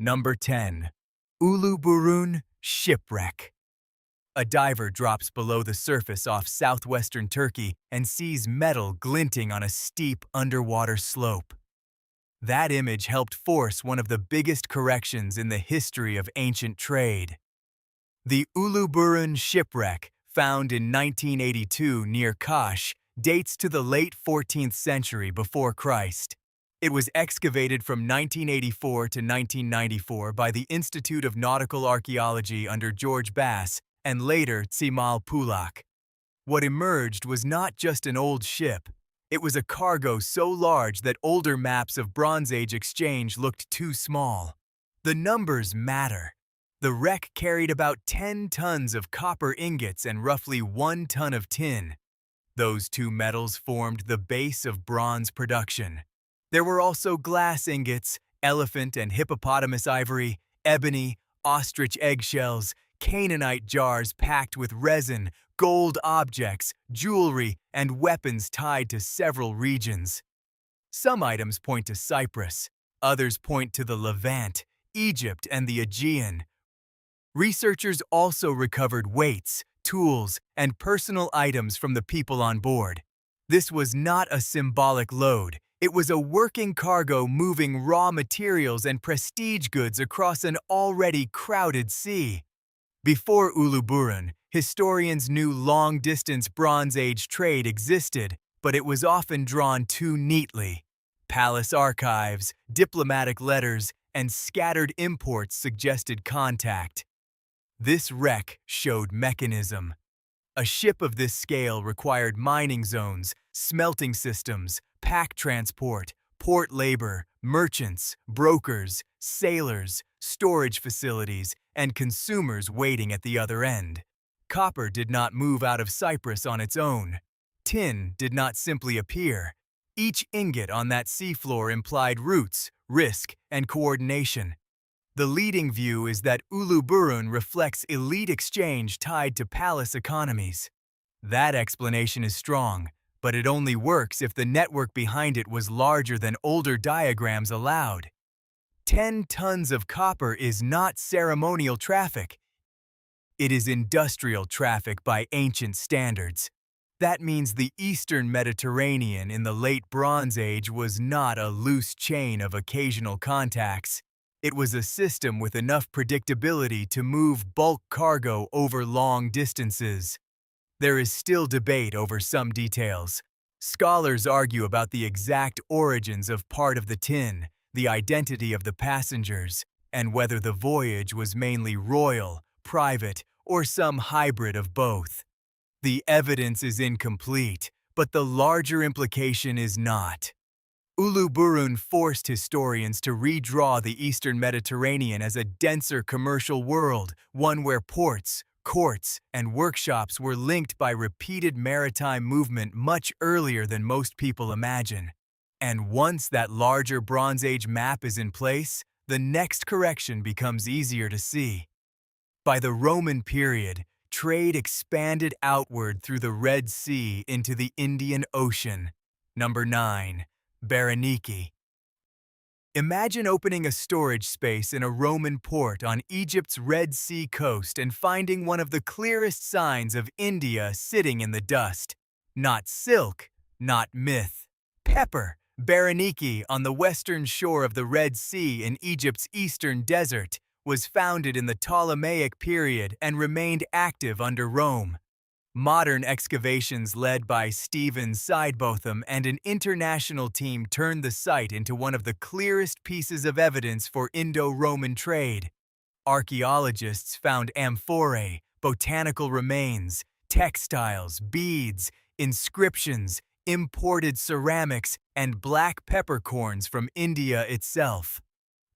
Number 10. Uluburun Shipwreck. A diver drops below the surface off southwestern Turkey and sees metal glinting on a steep underwater slope. That image helped force one of the biggest corrections in the history of ancient trade. The Uluburun shipwreck, found in 1982 near Kaş, dates to the late 14th century before Christ. It was excavated from 1984 to 1994 by the Institute of Nautical Archaeology under George Bass and later Cemal Pulak. What emerged was not just an old ship. It was a cargo so large that older maps of Bronze Age exchange looked too small. The numbers matter. The wreck carried about 10 tons of copper ingots and roughly 1 ton of tin. Those two metals formed the base of bronze production. There were also glass ingots, elephant and hippopotamus ivory, ebony, ostrich eggshells, Canaanite jars packed with resin, gold objects, jewelry, and weapons tied to several regions. Some items point to Cyprus, others point to the Levant, Egypt, and the Aegean. Researchers also recovered weights, tools, and personal items from the people on board. This was not a symbolic load. It was a working cargo moving raw materials and prestige goods across an already crowded sea. Before Uluburun, historians knew long-distance Bronze Age trade existed, but it was often drawn too neatly. Palace archives, diplomatic letters, and scattered imports suggested contact. This wreck showed mechanism. A ship of this scale required mining zones, smelting systems, pack transport, port labor, merchants, brokers, sailors, storage facilities, and consumers waiting at the other end. Copper did not move out of Cyprus on its own. Tin did not simply appear. Each ingot on that seafloor implied roots, risk, and coordination. The leading view is that Uluburun reflects elite exchange tied to palace economies. That explanation is strong, but it only works if the network behind it was larger than older diagrams allowed. 10 tons of copper is not ceremonial traffic. It is industrial traffic by ancient standards. That means the Eastern Mediterranean in the late Bronze Age was not a loose chain of occasional contacts. It was a system with enough predictability to move bulk cargo over long distances. There is still debate over some details. Scholars argue about the exact origins of part of the tin, the identity of the passengers, and whether the voyage was mainly royal, private, or some hybrid of both. The evidence is incomplete, but the larger implication is not. Uluburun forced historians to redraw the Eastern Mediterranean as a denser commercial world, one where ports, courts, and workshops were linked by repeated maritime movement much earlier than most people imagine. And once that larger Bronze Age map is in place, the next correction becomes easier to see. By the Roman period, trade expanded outward through the Red Sea into the Indian Ocean. Number 9. Berenike. Imagine opening a storage space in a Roman port on Egypt's Red Sea coast and finding one of the clearest signs of India sitting in the dust. Not silk, not myth. Pepper, Berenike on the western shore of the Red Sea in Egypt's eastern desert, was founded in the Ptolemaic period and remained active under Rome. Modern excavations led by Stephen Sidebotham and an international team turned the site into one of the clearest pieces of evidence for Indo-Roman trade. Archaeologists found amphorae, botanical remains, textiles, beads, inscriptions, imported ceramics, and black peppercorns from India itself.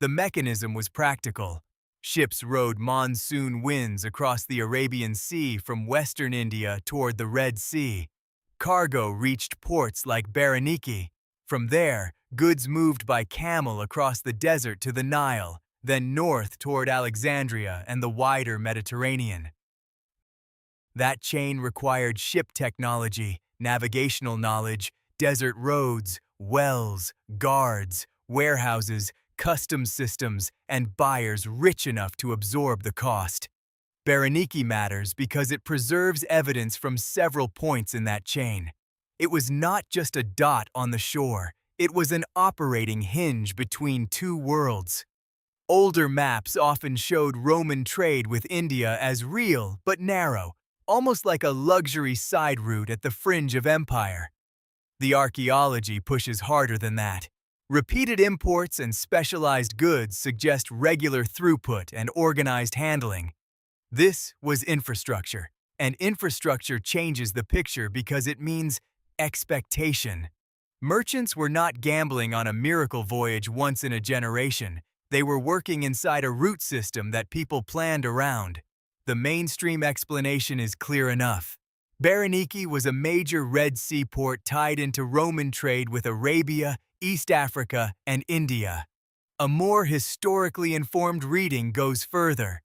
The mechanism was practical. Ships rode monsoon winds across the Arabian Sea from western India toward the Red Sea. Cargo reached ports like Berenike. From there, goods moved by camel across the desert to the Nile, then north toward Alexandria and the wider Mediterranean. That chain required ship technology, navigational knowledge, desert roads, wells, guards, warehouses, custom systems, and buyers rich enough to absorb the cost. Berenike matters because it preserves evidence from several points in that chain. It was not just a dot on the shore, it was an operating hinge between two worlds. Older maps often showed Roman trade with India as real but narrow, almost like a luxury side route at the fringe of empire. The archaeology pushes harder than that. Repeated imports and specialized goods suggest regular throughput and organized handling. This was infrastructure, and infrastructure changes the picture because it means expectation. Merchants were not gambling on a miracle voyage once in a generation. They were working inside a route system that people planned around. The mainstream explanation is clear enough. Berenike was a major Red Sea port tied into Roman trade with Arabia, East Africa, and India. A more historically informed reading goes further.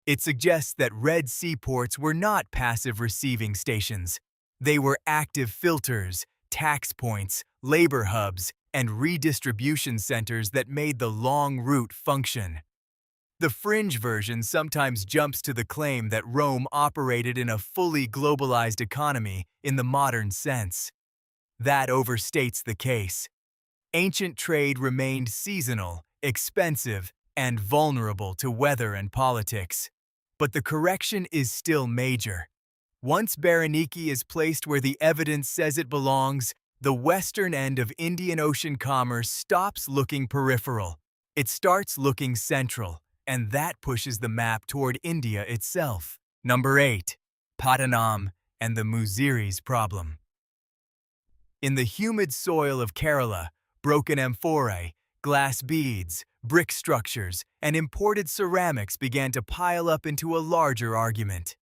It suggests that Red Sea ports were not passive receiving stations. They were active filters, tax points, labor hubs, and redistribution centers that made the long route function. The fringe version sometimes jumps to the claim that Rome operated in a fully globalized economy in the modern sense. That overstates the case. Ancient trade remained seasonal, expensive, and vulnerable to weather and politics. But the correction is still major. Once Berenike is placed where the evidence says it belongs, the western end of Indian Ocean commerce stops looking peripheral. It starts looking central, and that pushes the map toward India itself. Number 8. Pattanam and the Muziris problem. In the humid soil of Kerala, broken amphorae, glass beads, brick structures, and imported ceramics began to pile up into a larger argument.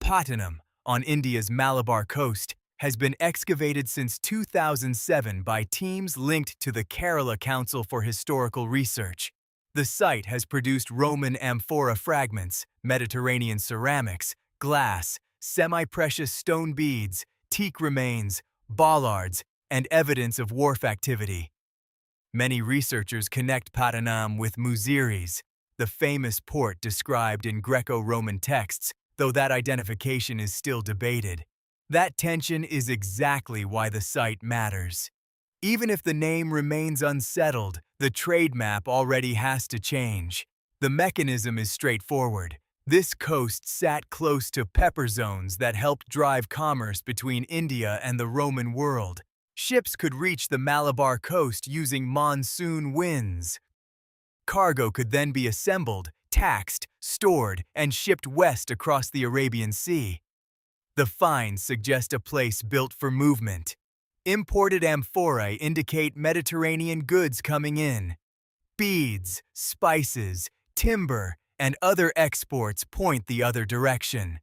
Pattanam, on India's Malabar coast, has been excavated since 2007 by teams linked to the Kerala Council for Historical Research. The site has produced Roman amphora fragments, Mediterranean ceramics, glass, semi-precious stone beads, teak remains, bollards, and evidence of wharf activity. Many researchers connect Pattanam with Muziris, the famous port described in Greco-Roman texts, though that identification is still debated. That tension is exactly why the site matters. Even if the name remains unsettled, the trade map already has to change. The mechanism is straightforward. This coast sat close to pepper zones that helped drive commerce between India and the Roman world. Ships could reach the Malabar coast using monsoon winds. Cargo could then be assembled, taxed, stored, and shipped west across the Arabian Sea. The finds suggest a place built for movement. Imported amphorae indicate Mediterranean goods coming in. Beads, spices, timber, and other exports point the other direction.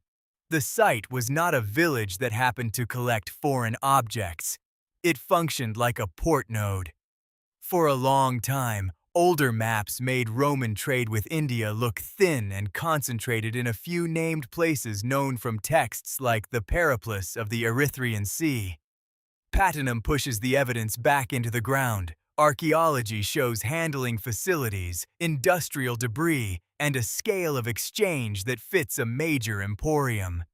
The site was not a village that happened to collect foreign objects. It functioned like a port node. For a long time, older maps made Roman trade with India look thin and concentrated in a few named places known from texts like the Periplus of the Erythraean Sea. Pattanam pushes the evidence back into the ground. Archaeology shows handling facilities, industrial debris, and a scale of exchange that fits a major emporium.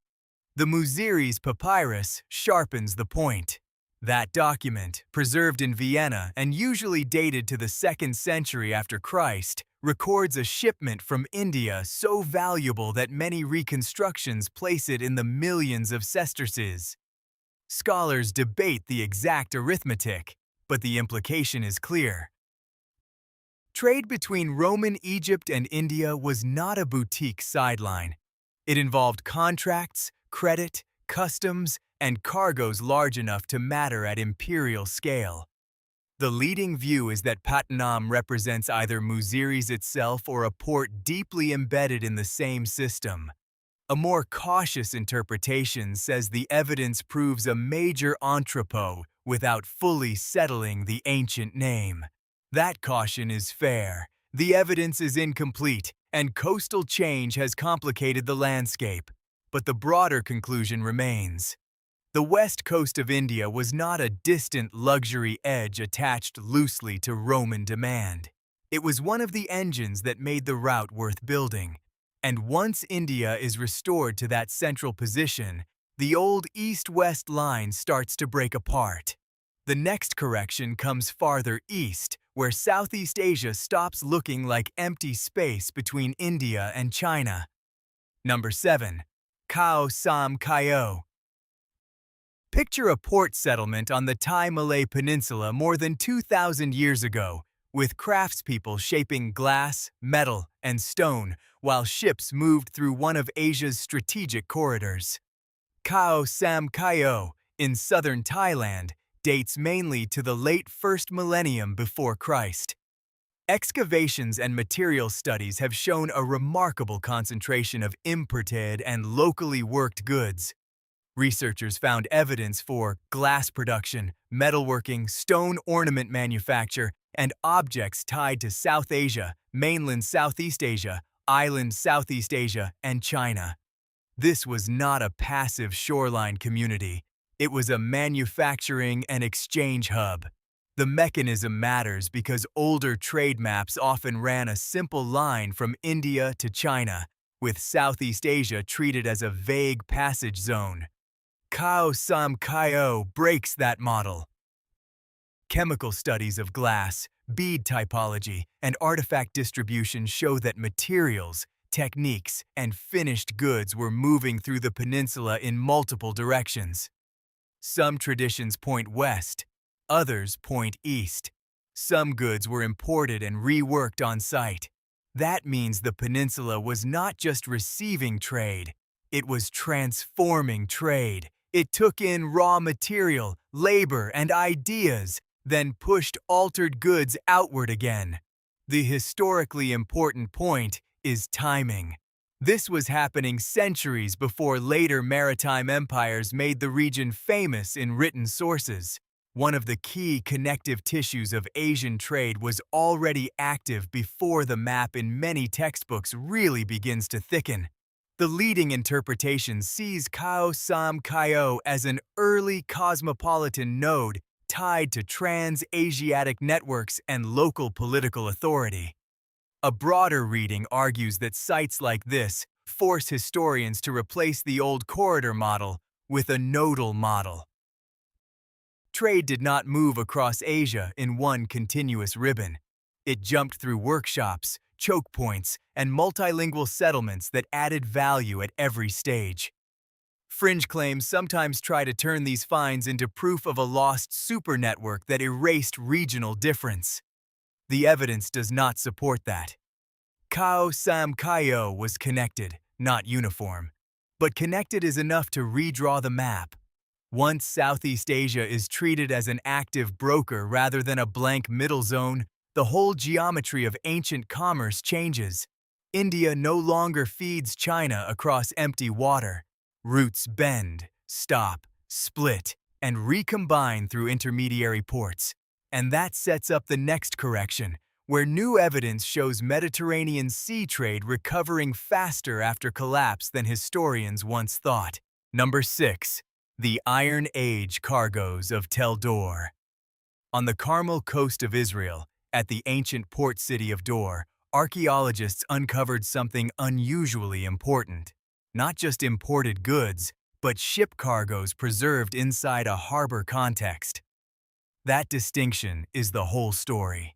The Muziris papyrus sharpens the point. That document, preserved in Vienna and usually dated to the 2nd century after Christ, records a shipment from India so valuable that many reconstructions place it in the millions of sesterces. Scholars debate the exact arithmetic, but the implication is clear. Trade between Roman Egypt and India was not a boutique sideline. It involved contracts, credit, customs, and cargoes large enough to matter at imperial scale. The leading view is that Pattanam represents either Muziris itself or a port deeply embedded in the same system. A more cautious interpretation says the evidence proves a major entrepot without fully settling the ancient name. That caution is fair. The evidence is incomplete, and coastal change has complicated the landscape. But the broader conclusion remains. The west coast of India was not a distant luxury edge attached loosely to Roman demand. It was one of the engines that made the route worth building. And once India is restored to that central position, the old east-west line starts to break apart. The next correction comes farther east, where Southeast Asia stops looking like empty space between India and China. Number 7. Khao Sam Kyo. Picture a port settlement on the Thai Malay Peninsula more than 2,000 years ago, with craftspeople shaping glass, metal, and stone while ships moved through one of Asia's strategic corridors. Khao Sam Kyo, in southern Thailand, dates mainly to the late first millennium before Christ. Excavations and material studies have shown a remarkable concentration of imported and locally worked goods. Researchers found evidence for glass production, metalworking, stone ornament manufacture, and objects tied to South Asia, mainland Southeast Asia, island Southeast Asia, and China. This was not a passive shoreline community. It was a manufacturing and exchange hub. The mechanism matters because older trade maps often ran a simple line from India to China, with Southeast Asia treated as a vague passage zone. Khao Sam Kyo breaks that model. Chemical studies of glass, bead typology, and artifact distribution show that materials, techniques, and finished goods were moving through the peninsula in multiple directions. Some traditions point west, others point east. Some goods were imported and reworked on site. That means the peninsula was not just receiving trade, it was transforming trade. It took in raw material, labor, and ideas, then pushed altered goods outward again. The historically important point is timing. This was happening centuries before later maritime empires made the region famous in written sources. One of the key connective tissues of Asian trade was already active before the map in many textbooks really begins to thicken. The leading interpretation sees Khao Sam Kyo as an early cosmopolitan node tied to trans-Asiatic networks and local political authority. A broader reading argues that sites like this force historians to replace the old corridor model with a nodal model. Trade did not move across Asia in one continuous ribbon. It jumped through workshops, choke points, and multilingual settlements that added value at every stage. Fringe claims sometimes try to turn these finds into proof of a lost super network that erased regional difference. The evidence does not support that. Khao Sam Kyo was connected, not uniform. But connected is enough to redraw the map. Once Southeast Asia is treated as an active broker rather than a blank middle zone, the whole geometry of ancient commerce changes. India no longer feeds China across empty water. Routes bend, stop, split, and recombine through intermediary ports. And that sets up the next correction, where new evidence shows Mediterranean sea trade recovering faster after collapse than historians once thought. Number 6. The Iron Age cargoes of Tel Dor. On the Carmel coast of Israel, at the ancient port city of Dor, archaeologists uncovered something unusually important. Not just imported goods, but ship cargoes preserved inside a harbor context. That distinction is the whole story.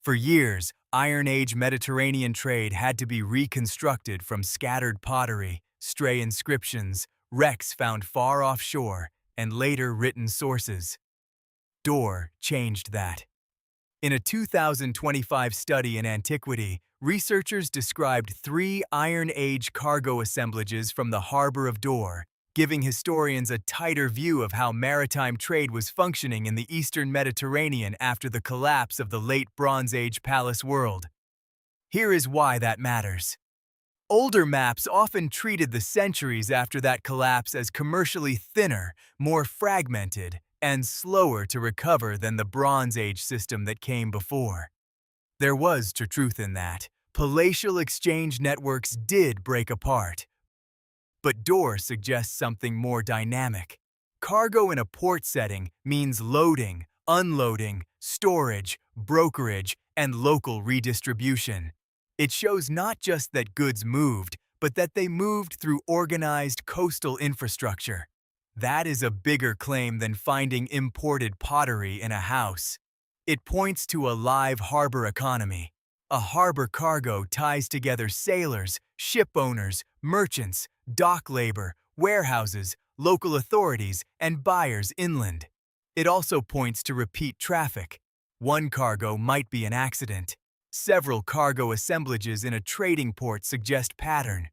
For years, Iron Age Mediterranean trade had to be reconstructed from scattered pottery, stray inscriptions, wrecks found far offshore, and later written sources. Dor changed that. In a 2025 study in antiquity, researchers described 3 Iron Age cargo assemblages from the harbor of Dor, giving historians a tighter view of how maritime trade was functioning in the eastern Mediterranean after the collapse of the late Bronze Age palace world. Here is why that matters. Older maps often treated the centuries after that collapse as commercially thinner, more fragmented, and slower to recover than the Bronze Age system that came before. There was truth in that. Palatial exchange networks did break apart. But Dor suggests something more dynamic. Cargo in a port setting means loading, unloading, storage, brokerage, and local redistribution. It shows not just that goods moved, but that they moved through organized coastal infrastructure. That is a bigger claim than finding imported pottery in a house. It points to a live harbor economy. A harbor cargo ties together sailors, ship owners, merchants, dock labor, warehouses, local authorities, and buyers inland. It also points to repeat traffic. One cargo might be an accident. Several cargo assemblages in a trading port suggest pattern.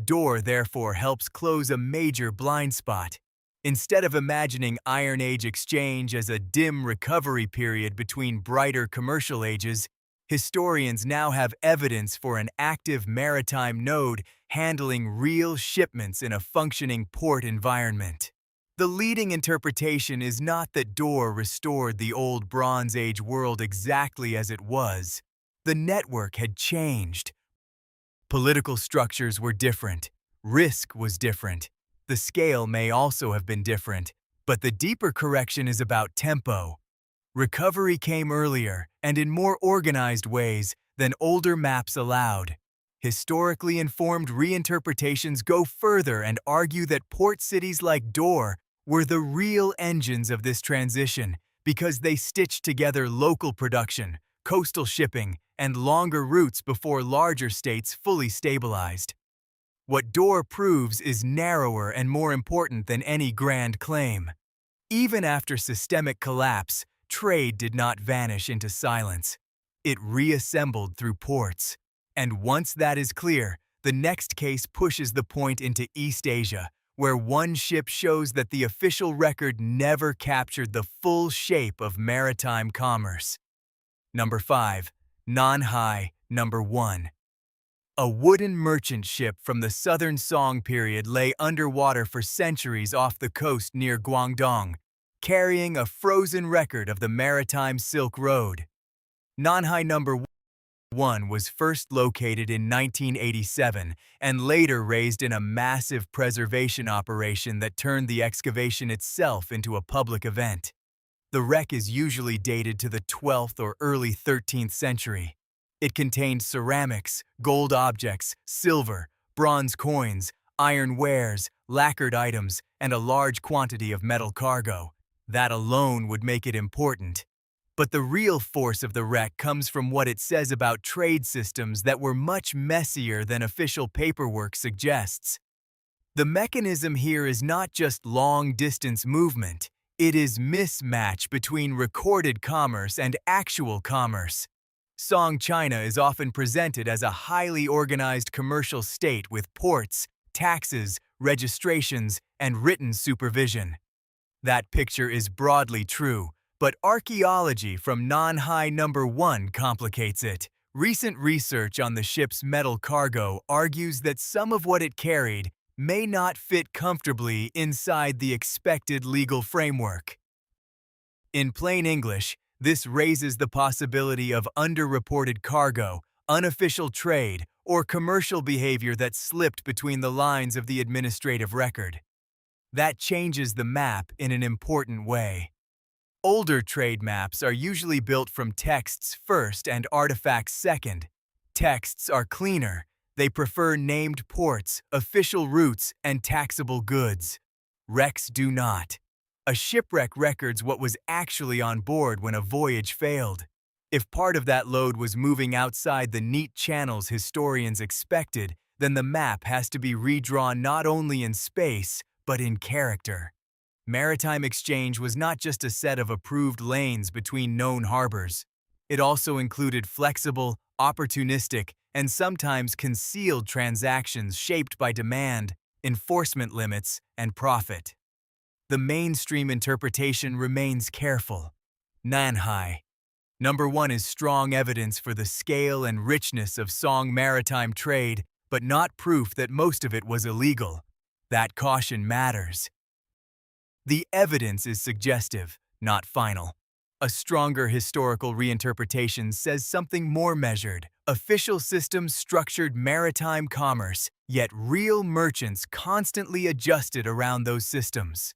Door therefore helps close a major blind spot. Instead of imagining Iron Age exchange as a dim recovery period between brighter commercial ages, historians now have evidence for an active maritime node handling real shipments in a functioning port environment. The leading interpretation is not that Door restored the old Bronze Age world exactly as it was. The network had changed. Political structures were different. Risk was different. The scale may also have been different, but the deeper correction is about tempo. Recovery came earlier and in more organized ways than older maps allowed. Historically informed reinterpretations go further and argue that port cities like Door were the real engines of this transition because they stitched together local production, coastal shipping, and longer routes before larger states fully stabilized. What Door proves is narrower and more important than any grand claim. Even after systemic collapse, trade did not vanish into silence. It reassembled through ports. And once that is clear, the next case pushes the point into East Asia, where one ship shows that the official record never captured the full shape of maritime commerce. Number 5. Nanhai No. A wooden merchant ship from the Southern Song period lay underwater for centuries off the coast near Guangdong, carrying a frozen record of the maritime Silk Road. Nanhai No. 1 was first located in 1987 and later raised in a massive preservation operation that turned the excavation itself into a public event. The wreck is usually dated to the 12th or early 13th century. It contained ceramics, gold objects, silver, bronze coins, iron wares, lacquered items, and a large quantity of metal cargo. That alone would make it important. But the real force of the wreck comes from what it says about trade systems that were much messier than official paperwork suggests. The mechanism here is not just long-distance movement. It is mismatch between recorded commerce and actual commerce. Song China is often presented as a highly organized commercial state with ports, taxes, registrations, and written supervision. That picture is broadly true, but archaeology from Nanhai No. 1 complicates it. Recent research on the ship's metal cargo argues that some of what it carried may not fit comfortably inside the expected legal framework. In plain English, this raises the possibility of underreported cargo, unofficial trade, or commercial behavior that slipped between the lines of the administrative record. That changes the map in an important way. Older trade maps are usually built from texts first and artifacts second. Texts are cleaner. They prefer named ports, official routes, and taxable goods. Wrecks do not. A shipwreck records what was actually on board when a voyage failed. If part of that load was moving outside the neat channels historians expected, then the map has to be redrawn not only in space, but in character. Maritime exchange was not just a set of approved lanes between known harbors. It also included flexible, opportunistic, and sometimes concealed transactions shaped by demand, enforcement limits, and profit. The mainstream interpretation remains careful. Nanhai No. 1 is strong evidence for the scale and richness of Song maritime trade, but not proof that most of it was illegal. That caution matters. The evidence is suggestive, not final. A stronger historical reinterpretation says something more measured. Official systems structured maritime commerce, yet real merchants constantly adjusted around those systems.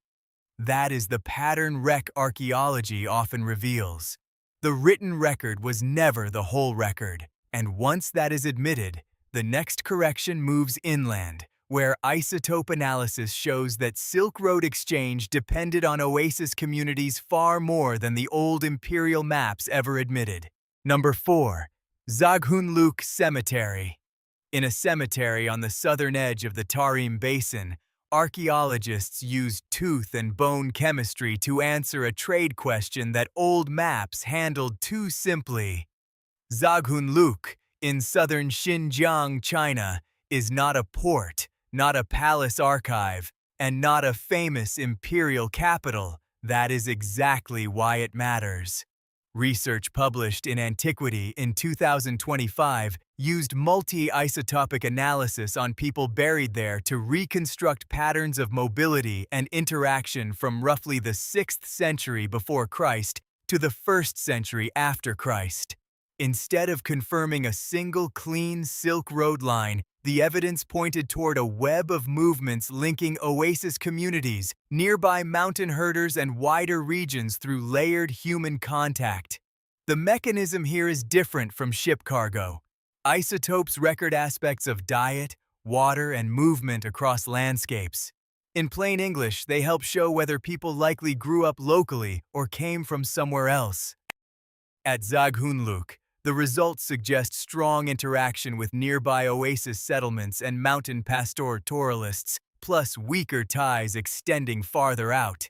That is the pattern wreck archaeology often reveals. The written record was never the whole record, and once that is admitted, the next correction moves inland, where isotope analysis shows that Silk Road exchange depended on oasis communities far more than the old imperial maps ever admitted. Number 4. Zaghunluk Cemetery. In a cemetery on the southern edge of the Tarim Basin, archaeologists used tooth and bone chemistry to answer a trade question that old maps handled too simply. Zaghunluk, in southern Xinjiang, China, is not a port, not a palace archive, and not a famous imperial capital. That is exactly why it matters. Research published in Antiquity in 2025 used multi-isotopic analysis on people buried there to reconstruct patterns of mobility and interaction from roughly the 6th century before Christ to the 1st century after Christ. Instead of confirming a single clean Silk Road line, the evidence pointed toward a web of movements linking oasis communities, nearby mountain herders, and wider regions through layered human contact. The mechanism here is different from ship cargo. Isotopes record aspects of diet, water, and movement across landscapes. In plain English, they help show whether people likely grew up locally or came from somewhere else. At Zaghunluk, the results suggest strong interaction with nearby oasis settlements and mountain pastoralists, plus weaker ties extending farther out.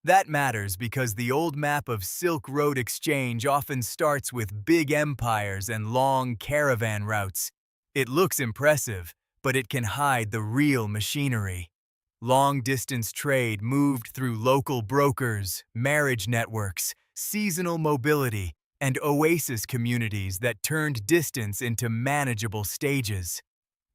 That matters because the old map of Silk Road exchange often starts with big empires and long caravan routes. It looks impressive, but it can hide the real machinery. Long-distance trade moved through local brokers, marriage networks, seasonal mobility, and oasis communities that turned distance into manageable stages.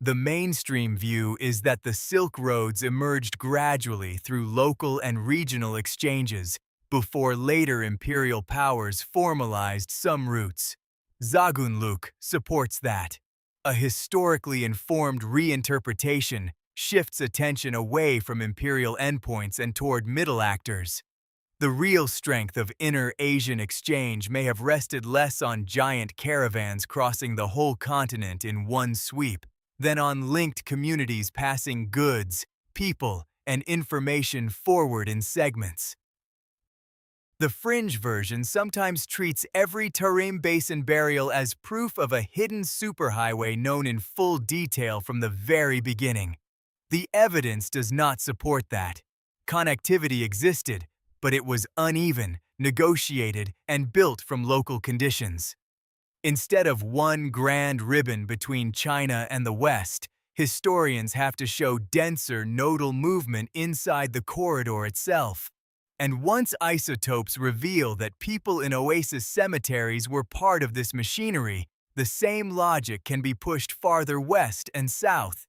The mainstream view is that the Silk Roads emerged gradually through local and regional exchanges before later imperial powers formalized some routes. Zaghunluk supports that. A historically informed reinterpretation shifts attention away from imperial endpoints and toward middle actors. The real strength of inner Asian exchange may have rested less on giant caravans crossing the whole continent in one sweep than on linked communities passing goods, people, and information forward in segments. The fringe version sometimes treats every Tarim Basin burial as proof of a hidden superhighway known in full detail from the very beginning. The evidence does not support that. Connectivity existed, but it was uneven, negotiated, and built from local conditions. Instead of one grand ribbon between China and the West, historians have to show denser nodal movement inside the corridor itself. And once isotopes reveal that people in oasis cemeteries were part of this machinery, the same logic can be pushed farther west and south.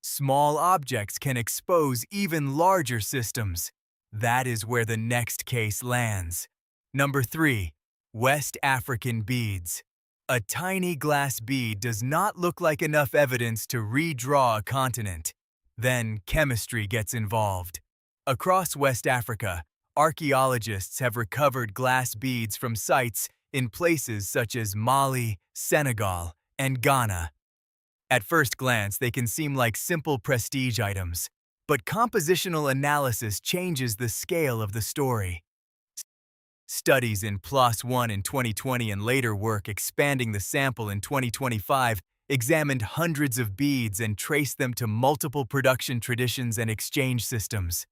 Small objects can expose even larger systems. That is where the next case lands. Number 3. West African beads. A tiny glass bead does not look like enough evidence to redraw a continent. Then chemistry gets involved. Across West Africa, archaeologists have recovered glass beads from sites in places such as Mali, Senegal, and Ghana. At first glance, they can seem like simple prestige items, but compositional analysis changes the scale of the story. Studies in PLOS One in 2020 and later work expanding the sample in 2025 examined hundreds of beads and traced them to multiple production traditions and exchange systems.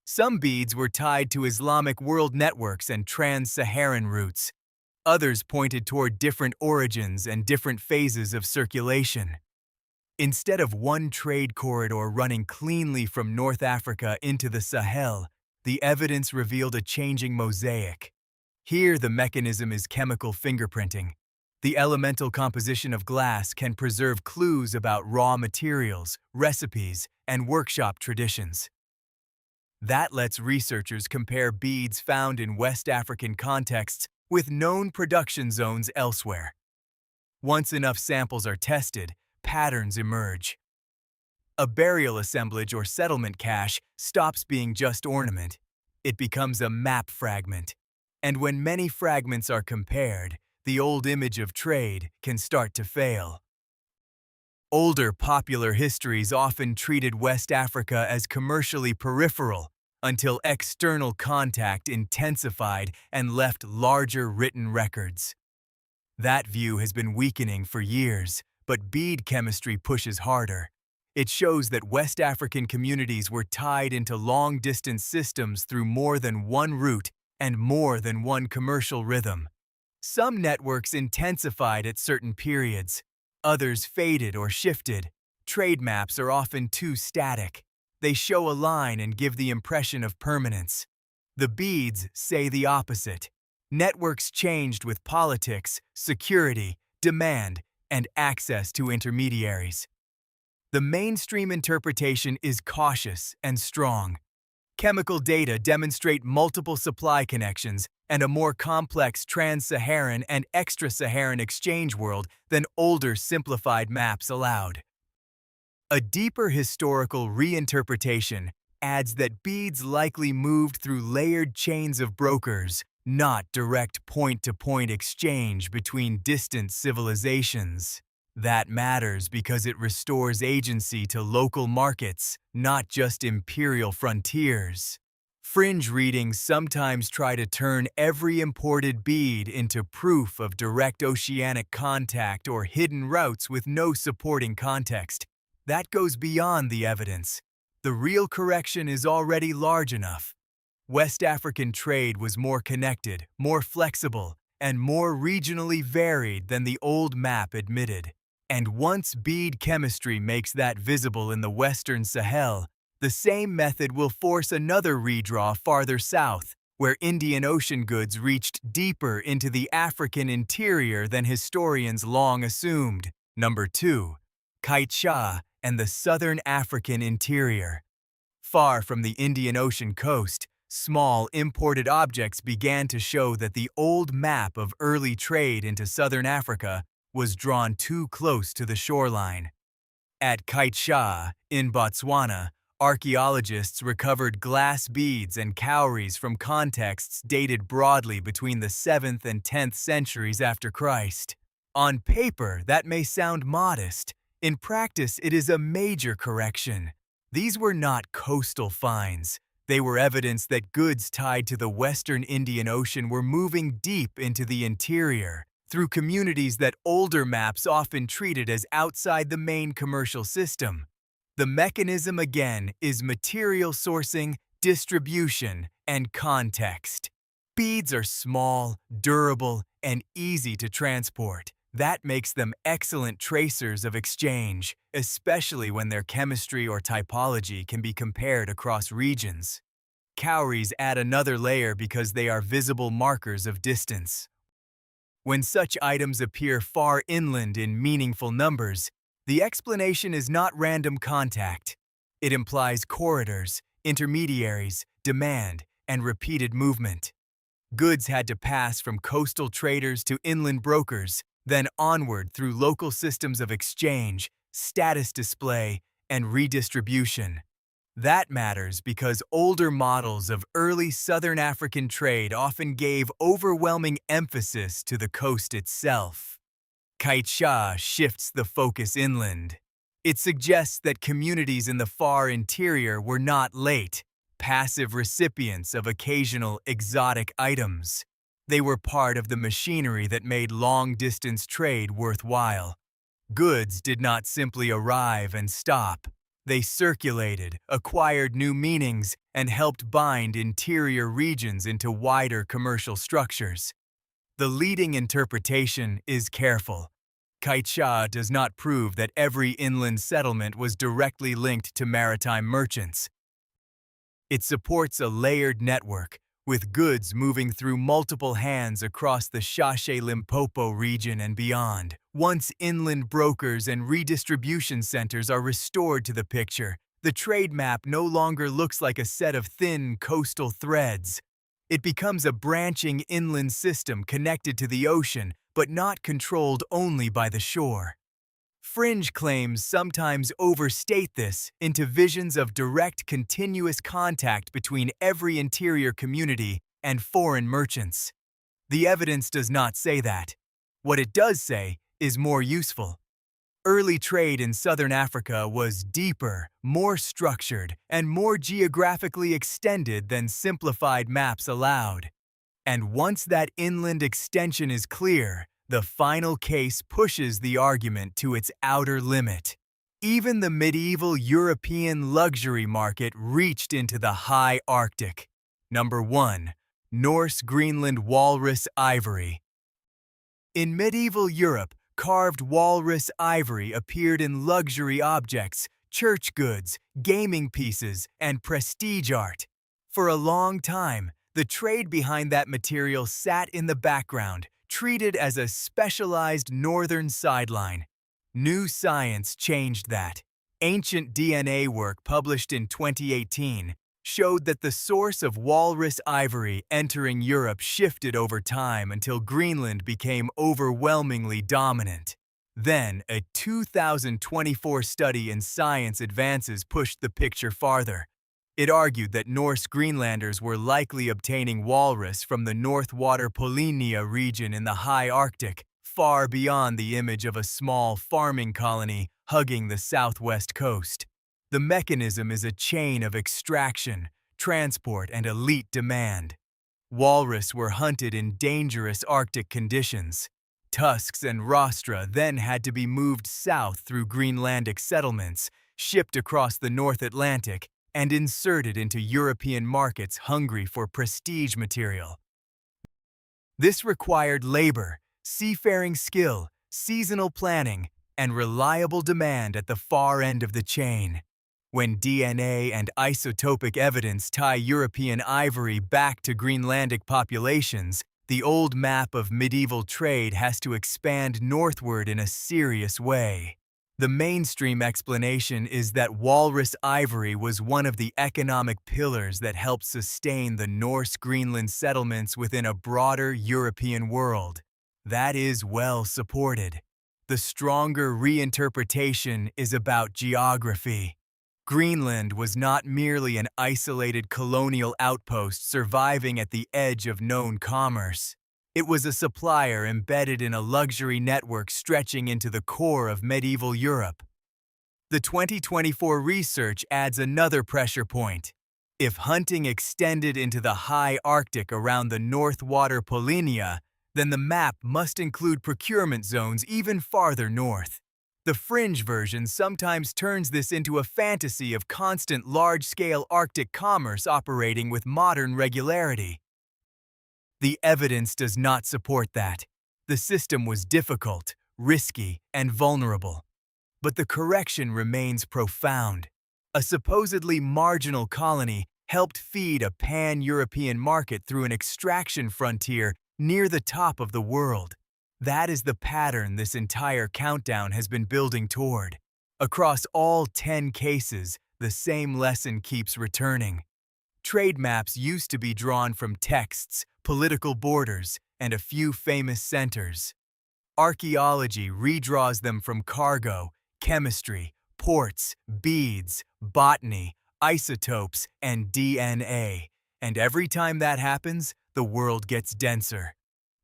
Some beads were tied to Islamic world networks and trans-Saharan routes. Others pointed toward different origins and different phases of circulation. Instead of one trade corridor running cleanly from North Africa into the Sahel, the evidence revealed a changing mosaic. Here, the mechanism is chemical fingerprinting. The elemental composition of glass can preserve clues about raw materials, recipes, and workshop traditions. That lets researchers compare beads found in West African contexts with known production zones elsewhere. Once enough samples are tested, patterns emerge. A burial assemblage or settlement cache stops being just ornament. it becomes a map fragment. And when many fragments are compared, the old image of trade can start to fail. Older popular histories often treated West Africa as commercially peripheral until external contact intensified and left larger written records. That view has been weakening for years, but bead chemistry pushes harder. It shows that West African communities were tied into long-distance systems through more than one route and more than one commercial rhythm. Some networks intensified at certain periods, others faded or shifted. Trade maps are often too static. They show a line and give the impression of permanence. The beads say the opposite. Networks changed with politics, security, demand, and access to intermediaries. The mainstream interpretation is cautious and strong. Chemical data demonstrate multiple supply connections and a more complex trans-Saharan and extra-Saharan exchange world than older simplified maps allowed. A deeper historical reinterpretation adds that beads likely moved through layered chains of brokers, not direct point-to-point exchange between distant civilizations. That matters because it restores agency to local markets, not just imperial frontiers. Fringe readings sometimes try to turn every imported bead into proof of direct oceanic contact or hidden routes with no supporting context. That goes beyond the evidence. The real correction is already large enough. West African trade was more connected, more flexible, and more regionally varied than the old map admitted. And once bead chemistry makes that visible in the Western Sahel, the same method will force another redraw farther south, where Indian Ocean goods reached deeper into the African interior than historians long assumed. Number 2. Kaitcha and the Southern African interior. Far from the Indian Ocean coast, small imported objects began to show that the old map of early trade into southern Africa was drawn too close to the shoreline. At Kaitcha, in Botswana, archaeologists recovered glass beads and cowries from contexts dated broadly between the 7th and 10th centuries after Christ. On paper, that may sound modest. In practice, it is a major correction. These were not coastal finds. They were evidence that goods tied to the Western Indian Ocean were moving deep into the interior, through communities that older maps often treated as outside the main commercial system. The mechanism again is material sourcing, distribution, and context. Beads are small, durable, and easy to transport. That makes them excellent tracers of exchange, especially when their chemistry or typology can be compared across regions. Cowries add another layer because they are visible markers of distance. When such items appear far inland in meaningful numbers, the explanation is not random contact. It implies corridors, intermediaries, demand, and repeated movement. Goods had to pass from coastal traders to inland brokers, then onward through local systems of exchange, status display, and redistribution. That matters because older models of early Southern African trade often gave overwhelming emphasis to the coast itself. Kaitcha shifts the focus inland. It suggests that communities in the far interior were not late, passive recipients of occasional exotic items. They were part of the machinery that made long-distance trade worthwhile. Goods did not simply arrive and stop. They circulated, acquired new meanings, and helped bind interior regions into wider commercial structures. The leading interpretation is careful. Kaitcha does not prove that every inland settlement was directly linked to maritime merchants. It supports a layered network, with goods moving through multiple hands across the Shashe-Limpopo region and beyond. Once inland brokers and redistribution centers are restored to the picture, the trade map no longer looks like a set of thin coastal threads. It becomes a branching inland system connected to the ocean, but not controlled only by the shore. Fringe claims sometimes overstate this into visions of direct continuous contact between every interior community and foreign merchants. The evidence does not say that. What it does say is more useful. Early trade in southern Africa was deeper, more structured, and more geographically extended than simplified maps allowed. And once that inland extension is clear, the final case pushes the argument to its outer limit. Even the medieval European luxury market reached into the high Arctic. Number 1. Norse Greenland walrus ivory. In medieval Europe, carved walrus ivory appeared in luxury objects, church goods, gaming pieces, and prestige art. For a long time, the trade behind that material sat in the background, treated as a specialized northern sideline. New science changed that. Ancient DNA work published in 2018 showed that the source of walrus ivory entering Europe shifted over time until Greenland became overwhelmingly dominant. Then, a 2024 study in Science Advances pushed the picture farther. It argued that Norse Greenlanders were likely obtaining walrus from the Northwater Polynia region in the high Arctic, far beyond the image of a small farming colony hugging the southwest coast. The mechanism is a chain of extraction, transport, and elite demand. Walrus were hunted in dangerous Arctic conditions. Tusks and rostra then had to be moved south through Greenlandic settlements, shipped across the North Atlantic, and inserted into European markets hungry for prestige material. This required labor, seafaring skill, seasonal planning, and reliable demand at the far end of the chain. When DNA and isotopic evidence tie European ivory back to Greenlandic populations, the old map of medieval trade has to expand northward in a serious way. The mainstream explanation is that walrus ivory was one of the economic pillars that helped sustain the Norse Greenland settlements within a broader European world. That is well supported. The stronger reinterpretation is about geography. Greenland was not merely an isolated colonial outpost surviving at the edge of known commerce. It was a supplier embedded in a luxury network stretching into the core of medieval Europe. The 2024 research adds another pressure point. If hunting extended into the high Arctic around the Northwater Polynia, then the map must include procurement zones even farther north. The fringe version sometimes turns this into a fantasy of constant large-scale Arctic commerce operating with modern regularity. The evidence does not support that. The system was difficult, risky, and vulnerable. But the correction remains profound. A supposedly marginal colony helped feed a pan-European market through an extraction frontier near the top of the world. That is the pattern this entire countdown has been building toward. Across all 10 cases, the same lesson keeps returning. Trade maps used to be drawn from texts, political borders, and a few famous centers. Archaeology redraws them from cargo, chemistry, ports, beads, botany, isotopes, and DNA. And every time that happens, the world gets denser.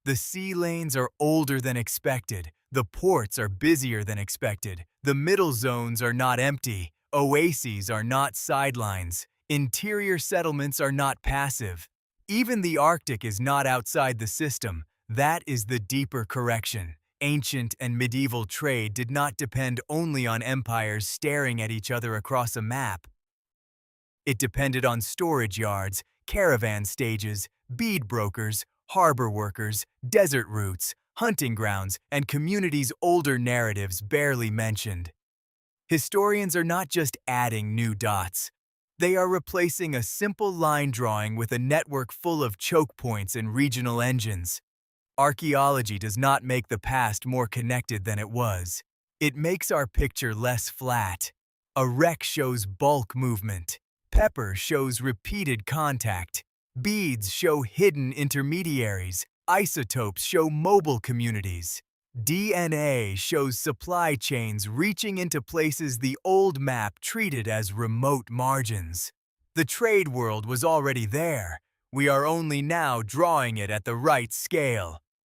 The sea lanes are older than expected, the ports are busier than expected, the middle zones are not empty, oases are not sidelines, interior settlements are not passive. Even the Arctic is not outside the system. That is the deeper correction. Ancient and medieval trade did not depend only on empires staring at each other across a map. It depended on storage yards, caravan stages, bead brokers, harbor workers, desert routes, hunting grounds, and communities' older narratives barely mentioned. Historians are not just adding new dots. They are replacing a simple line drawing with a network full of choke points and regional engines. Archaeology does not make the past more connected than it was. It makes our picture less flat. A wreck shows bulk movement. Pepper shows repeated contact. Beads show hidden intermediaries. Isotopes show mobile communities. DNA shows supply chains reaching into places the old map treated as remote margins. The trade world was already there. We are only now drawing it at the right scale.